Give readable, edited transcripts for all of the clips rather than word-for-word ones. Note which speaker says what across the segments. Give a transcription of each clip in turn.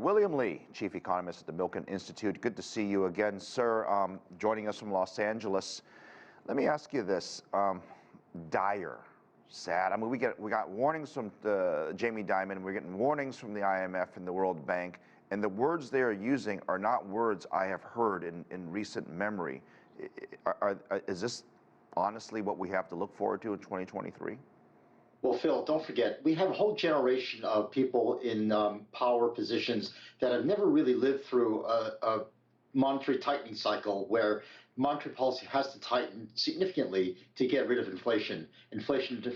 Speaker 1: William Lee, Chief Economist at the Milken Institute. Good to see you again, sir, joining us from Los Angeles. Let me ask you this, dire, sad. I mean, we got warnings from Jamie Dimon, we're getting warnings from the IMF and the World Bank, and the words they are using are not words I have heard in recent memory. Is this honestly what we have to look forward to in 2023?
Speaker 2: Well, Phil, don't forget, we have a whole generation of people in power positions that have never really lived through a monetary tightening cycle where monetary policy has to tighten significantly to get rid of inflation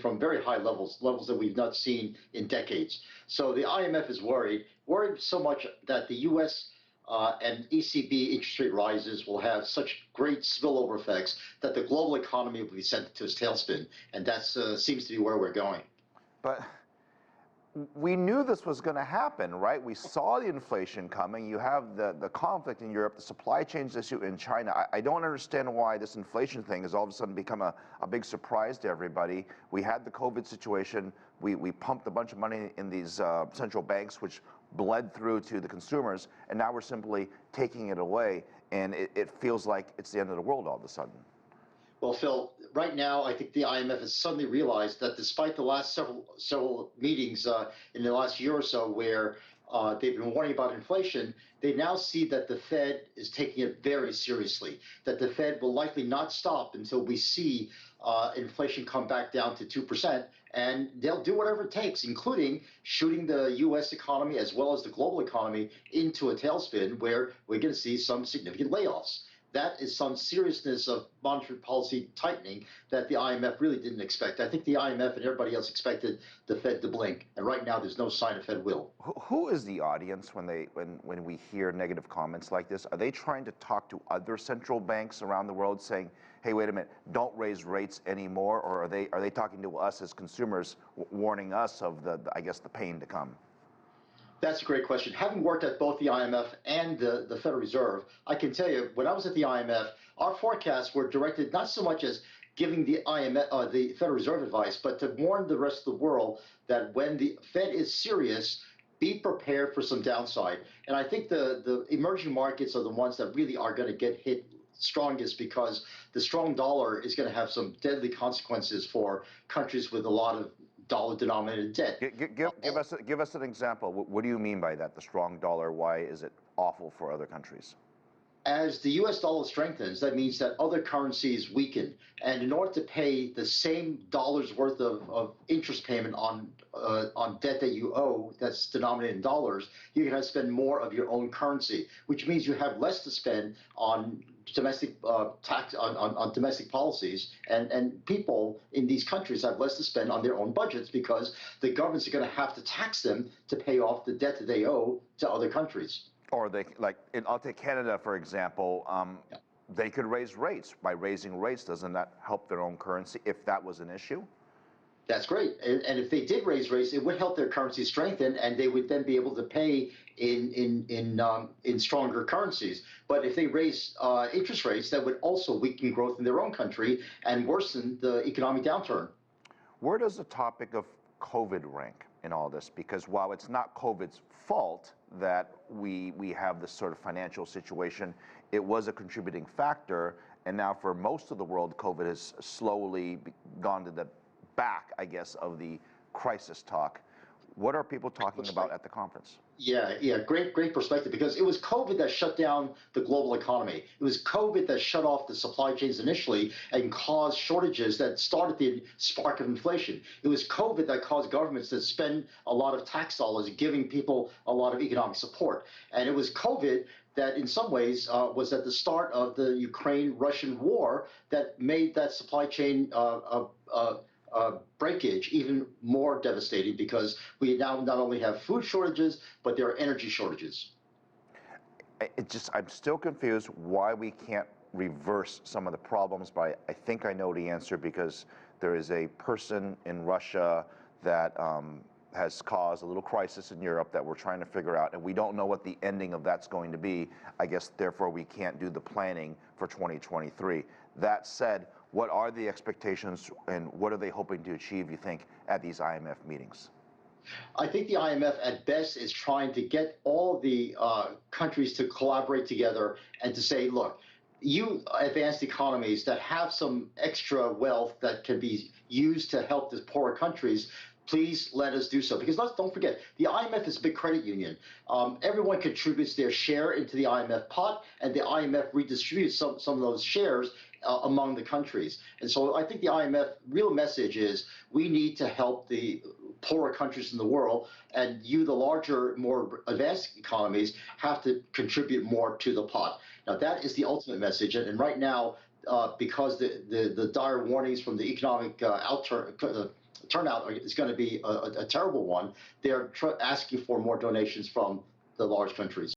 Speaker 2: from very high levels that we've not seen in decades. So the IMF is worried so much that the U.S. And ECB interest rate rises will have such great spillover effects that the global economy will be sent to its tailspin, and that seems to be where we're going.
Speaker 1: But we knew this was going to happen, right? We saw the inflation coming. You have the conflict in Europe, the supply chains issue in China. I don't understand why this inflation thing has all of a sudden become a big surprise to everybody. We had the COVID situation. We pumped a bunch of money in these central banks, which bled through to the consumers, and now we're simply taking it away, and it feels like it's the end of the world all of a sudden.
Speaker 2: Well, Phil, right now, I think the IMF has suddenly realized that despite the last several meetings in the last year or so where they've been warning about inflation, they now see that the Fed is taking it very seriously, that the Fed will likely not stop until we see inflation come back down to 2%, and they'll do whatever it takes, including shooting the U.S. economy as well as the global economy into a tailspin where we're going to see some significant layoffs. That is some seriousness of monetary policy tightening that the IMF really didn't expect. I think the IMF and everybody else expected the Fed to blink, and right now there's no sign of Fed will.
Speaker 1: Who is the audience when we hear negative comments like this? Are they trying to talk to other central banks around the world saying, hey, wait a minute, don't raise rates anymore? Or are they talking to us as consumers, warning us of I guess, the pain to come?
Speaker 2: That's a great question. Having worked at both the IMF and the Federal Reserve, I can tell you, when I was at the IMF, our forecasts were directed not so much as giving the IMF, the Federal Reserve advice, but to warn the rest of the world that when the Fed is serious, be prepared for some downside. And I think the emerging markets are the ones that really are going to get hit strongest because the strong dollar is going to have some deadly consequences for countries with a lot of dollar-denominated debt.
Speaker 1: Give us an example. What do you mean by that, the strong dollar? Why is it awful for other countries?
Speaker 2: As the U.S. dollar strengthens, that means that other currencies weaken. And in order to pay the same dollar's worth of interest payment on debt that you owe that's denominated in dollars, you're going to spend more of your own currency, which means you have less to spend on domestic tax on domestic policies, and people in these countries have less to spend on their own budgets because the governments are going to have to tax them to pay off the debt that they owe to other countries.
Speaker 1: Or I'll take Canada, for example. They could raise rates. By raising rates, doesn't that help their own currency if that was an issue?
Speaker 2: That's great. And if they did raise rates, it would help their currency strengthen, and they would then be able to pay in stronger currencies. But if they raise interest rates, that would also weaken growth in their own country and worsen the economic downturn.
Speaker 1: Where does the topic of COVID rank in all this? Because while it's not COVID's fault that we have this sort of financial situation, it was a contributing factor, and now for most of the world, COVID has slowly gone to the back, I guess, of the crisis talk. What are people talking about at the conference?
Speaker 2: Yeah, great perspective, because it was COVID that shut down the global economy. It was COVID that shut off the supply chains initially and caused shortages that started the spark of inflation. It was COVID that caused governments to spend a lot of tax dollars giving people a lot of economic support. And it was COVID that in some ways was at the start of the Ukraine-Russian war that made that supply chain breakage even more devastating, because we now not only have food shortages, but there are energy shortages.
Speaker 1: I'm still confused why we can't reverse some of the problems, but I think I know the answer, because there is a person in Russia that has caused a little crisis in Europe that we're trying to figure out, and we don't know what the ending of that's going to be. I guess, therefore, we can't do the planning for 2023. That said, what are the expectations and what are they hoping to achieve, you think, at these IMF meetings?
Speaker 2: I think the IMF at best is trying to get all the countries to collaborate together and to say, look, you advanced economies that have some extra wealth that can be used to help the poorer countries, please let us do so. Because don't forget, the IMF is a big credit union. Everyone contributes their share into the IMF pot, and the IMF redistributes some of those shares among the countries. And so I think the IMF real message is we need to help the poorer countries in the world, and you, the larger, more advanced economies, have to contribute more to the pot. Now, that is the ultimate message. And right now, because the dire warnings from the economic turnout is going to be a terrible one, they're asking for more donations from the large countries.